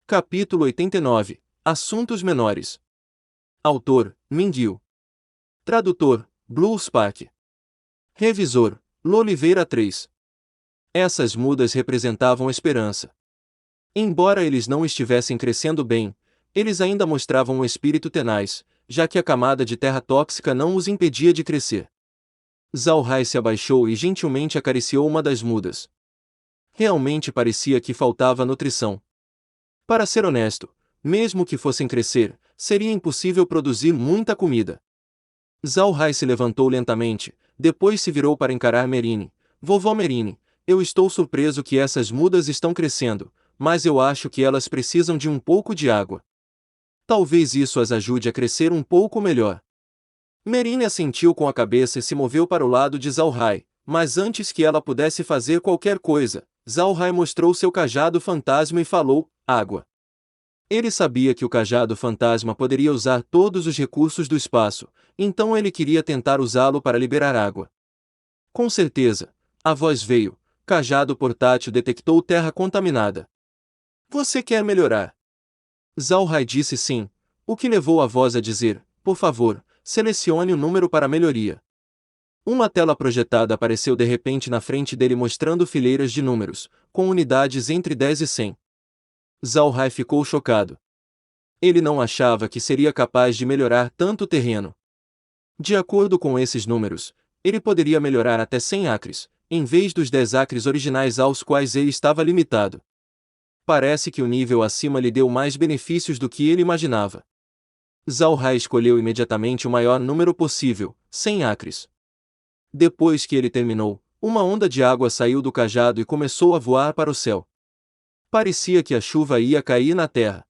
Capítulo 89. Assuntos menores. Autor: Minguiu. Tradutor: Blue Spark. Revisor: Loliveira 3. Essas mudas representavam esperança. Embora eles não estivessem crescendo bem, eles ainda mostravam um espírito tenaz, já que a camada de terra tóxica não os impedia de crescer. Zhao Hai se abaixou e gentilmente acariciou uma das mudas. Realmente parecia que faltava nutrição. Para ser honesto, mesmo que fossem crescer, seria impossível produzir muita comida. Zhao Hai se levantou lentamente, depois se virou para encarar Merine. Vovó Merine, eu estou surpreso que essas mudas estão crescendo, mas eu acho que elas precisam de um pouco de água. Talvez isso as ajude a crescer um pouco melhor. Merine assentiu com a cabeça e se moveu para o lado de Zhao Hai, mas antes que ela pudesse fazer qualquer coisa, Zhao Hai mostrou seu cajado fantasma e falou: água. Ele sabia que o cajado fantasma poderia usar todos os recursos do espaço, então ele queria tentar usá-lo para liberar água. Com certeza, a voz veio. Cajado portátil detectou terra contaminada. Você quer melhorar? Zhao Hai disse sim, o que levou a voz a dizer: por favor, selecione o número para melhoria. Uma tela projetada apareceu de repente na frente dele mostrando fileiras de números, com unidades entre 10 e 100. Zhao Hai ficou chocado. Ele não achava que seria capaz de melhorar tanto terreno. De acordo com esses números, ele poderia melhorar até 100 acres, em vez dos 10 acres originais aos quais ele estava limitado. Parece que o nível acima lhe deu mais benefícios do que ele imaginava. Zhao Hai escolheu imediatamente o maior número possível, 100 acres. Depois que ele terminou, uma onda de água saiu do cajado e começou a voar para o céu. Parecia que a chuva ia cair na terra.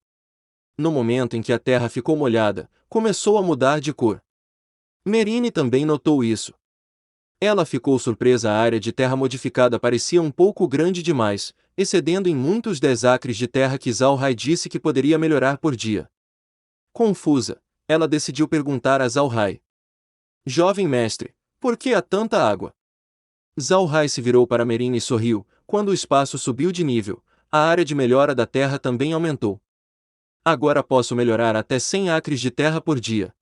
No momento em que a terra ficou molhada, começou a mudar de cor. Merine também notou isso. Ela ficou surpresa. A área de terra modificada parecia um pouco grande demais, excedendo em muitos 10 acres de terra que Zhao Hai disse que poderia melhorar por dia. Confusa, ela decidiu perguntar a Zhao Hai: jovem mestre, por que há tanta água? Zhao Hai se virou para Merine e sorriu. Quando o espaço subiu de nível, a área de melhora da terra também aumentou. Agora posso melhorar até 100 acres de terra por dia.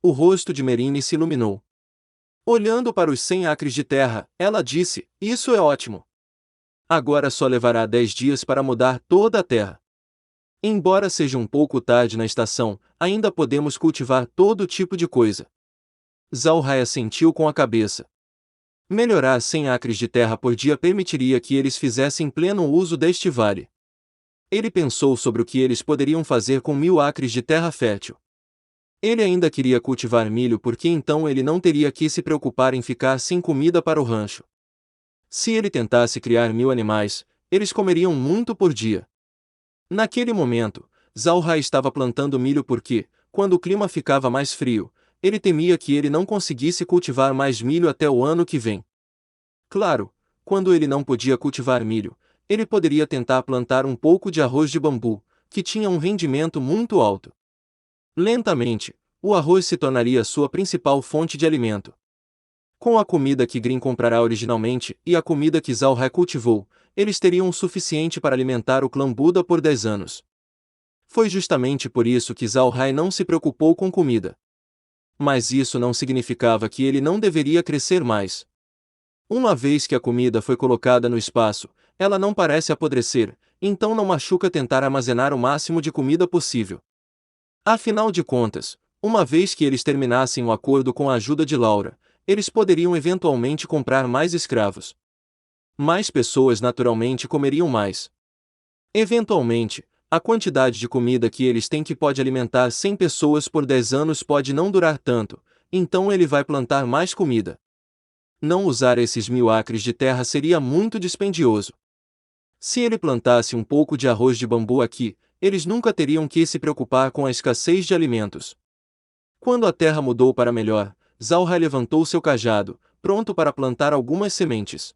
O rosto de Merine se iluminou. Olhando para os 100 acres de terra, ela disse: isso é ótimo. Agora só levará 10 dias para mudar toda a terra. Embora seja um pouco tarde na estação, ainda podemos cultivar todo tipo de coisa. Zhao Hai assentiu com a cabeça. Melhorar 100 acres de terra por dia permitiria que eles fizessem pleno uso deste vale. Ele pensou sobre o que eles poderiam fazer com 1000 acres de terra fértil. Ele ainda queria cultivar milho porque então ele não teria que se preocupar em ficar sem comida para o rancho. Se ele tentasse criar 1000 animais, eles comeriam muito por dia. Naquele momento, Zhao Hai estava plantando milho porque, quando o clima ficava mais frio, ele temia que ele não conseguisse cultivar mais milho até o ano que vem. Claro, quando ele não podia cultivar milho, ele poderia tentar plantar um pouco de arroz de bambu, que tinha um rendimento muito alto. Lentamente, o arroz se tornaria sua principal fonte de alimento. Com a comida que Green comprará originalmente e a comida que Zhao Hai cultivou, eles teriam o suficiente para alimentar o clã Buda por 10 anos. Foi justamente por isso que Zhao Hai não se preocupou com comida. Mas isso não significava que ele não deveria crescer mais. Uma vez que a comida foi colocada no espaço, ela não parece apodrecer, então não machuca tentar armazenar o máximo de comida possível. Afinal de contas, uma vez que eles terminassem o acordo com a ajuda de Laura, eles poderiam eventualmente comprar mais escravos. Mais pessoas naturalmente comeriam mais. Eventualmente, a quantidade de comida que eles têm que pode alimentar 100 pessoas por 10 anos pode não durar tanto, então ele vai plantar mais comida. Não usar esses 1000 acres de terra seria muito dispendioso. Se ele plantasse um pouco de arroz de bambu aqui, eles nunca teriam que se preocupar com a escassez de alimentos. Quando a terra mudou para melhor, Zhao Hai levantou seu cajado, pronto para plantar algumas sementes.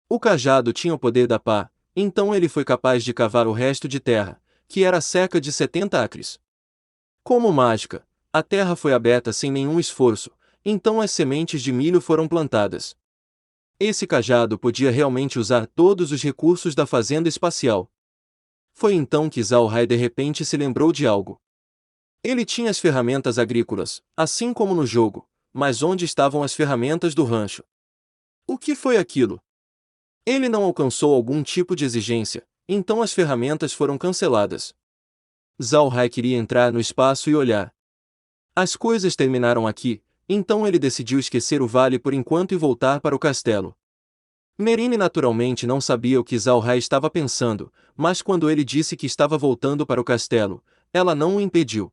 O cajado tinha o poder da pá, então ele foi capaz de cavar o resto de terra, que era cerca de 70 acres. Como mágica, a terra foi aberta sem nenhum esforço, então as sementes de milho foram plantadas. Esse cajado podia realmente usar todos os recursos da fazenda espacial. Foi então que Zhao Hai de repente se lembrou de algo. Ele tinha as ferramentas agrícolas, assim como no jogo, mas onde estavam as ferramentas do rancho? O que foi aquilo? Ele não alcançou algum tipo de exigência, então as ferramentas foram canceladas. Zhao Hai queria entrar no espaço e olhar. As coisas terminaram aqui, então ele decidiu esquecer o vale por enquanto e voltar para o castelo. Merine naturalmente não sabia o que Zhao Hai estava pensando, mas quando ele disse que estava voltando para o castelo, ela não o impediu.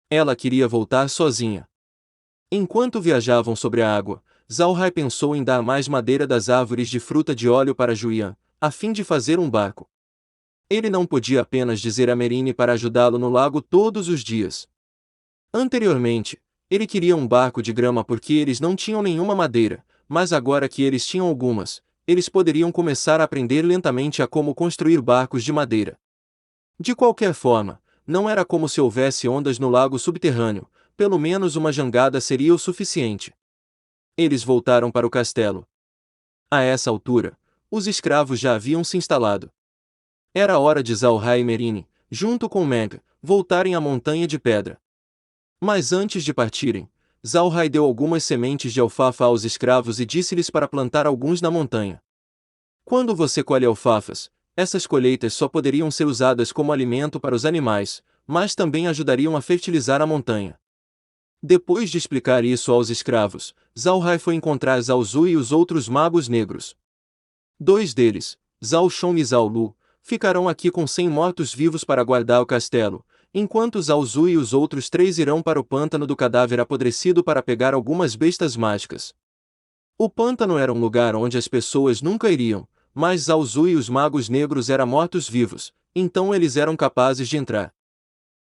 Ela queria voltar sozinha. Enquanto viajavam sobre a água, Zhao Hai pensou em dar mais madeira das árvores de fruta de óleo para Julian, a fim de fazer um barco. Ele não podia apenas dizer a Merine para ajudá-lo no lago todos os dias. Anteriormente, ele queria um barco de grama porque eles não tinham nenhuma madeira, mas agora que eles tinham algumas, eles poderiam começar a aprender lentamente a como construir barcos de madeira. De qualquer forma, não era como se houvesse ondas no lago subterrâneo, pelo menos uma jangada seria o suficiente. Eles voltaram para o castelo. A essa altura, os escravos já haviam se instalado. Era a hora de Zhao Hai e Merine, junto com Meg, voltarem à Montanha de Pedra. Mas antes de partirem, Zhao Hai deu algumas sementes de alfafa aos escravos e disse-lhes para plantar alguns na montanha. Quando você colhe alfafas, essas colheitas só poderiam ser usadas como alimento para os animais, mas também ajudariam a fertilizar a montanha. Depois de explicar isso aos escravos, Zhao Hai foi encontrar Zhao Zui e os outros magos negros. Dois deles, Zhao Shong e Zhao Lu, ficarão aqui com 100 mortos-vivos para guardar o castelo, enquanto Zhao Zui e os outros 3 irão para o pântano do cadáver apodrecido para pegar algumas bestas mágicas. O pântano era um lugar onde as pessoas nunca iriam, mas Zhao Zui e os magos negros eram mortos-vivos, então eles eram capazes de entrar.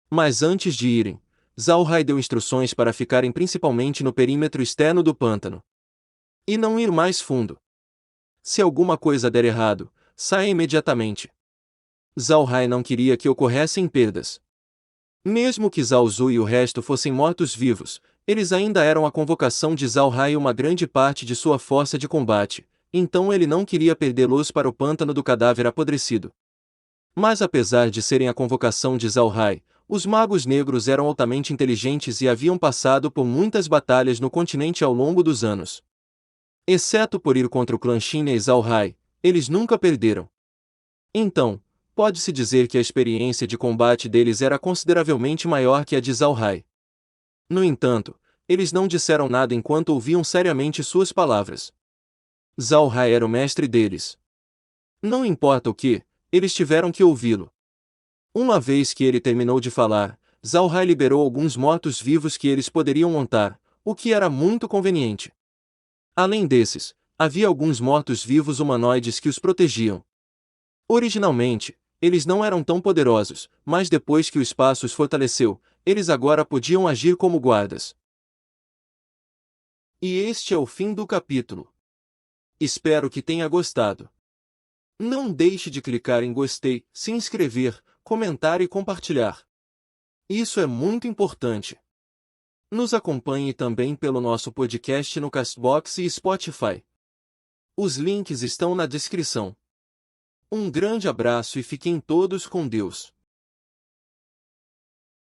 Mas antes de irem, Zhao Hai deu instruções para ficarem principalmente no perímetro externo do pântano. E não ir mais fundo. Se alguma coisa der errado, saia imediatamente. Zhao Hai não queria que ocorressem perdas. Mesmo que Zhao Zui e o resto fossem mortos-vivos, eles ainda eram a convocação de Zhao Hai e uma grande parte de sua força de combate, então ele não queria perdê-los para o pântano do cadáver apodrecido. Mas apesar de serem a convocação de Zhao Hai, os magos negros eram altamente inteligentes e haviam passado por muitas batalhas no continente ao longo dos anos. Exceto por ir contra o clã Xin e Zhao Hai, eles nunca perderam. Então, pode-se dizer que a experiência de combate deles era consideravelmente maior que a de Zhao Hai. No entanto, eles não disseram nada enquanto ouviam seriamente suas palavras. Zhao Hai era o mestre deles. Não importa o que, eles tiveram que ouvi-lo. Uma vez que ele terminou de falar, Zhao Hai liberou alguns mortos-vivos que eles poderiam montar, o que era muito conveniente. Além desses, havia alguns mortos-vivos humanoides que os protegiam. Originalmente, eles não eram tão poderosos, mas depois que o espaço os fortaleceu, eles agora podiam agir como guardas. E este é o fim do capítulo. Espero que tenha gostado. Não deixe de clicar em gostei, se inscrever, comentar e compartilhar. Isso é muito importante. Nos acompanhe também pelo nosso podcast no Castbox e Spotify. Os links estão na descrição. Um grande abraço e fiquem todos com Deus.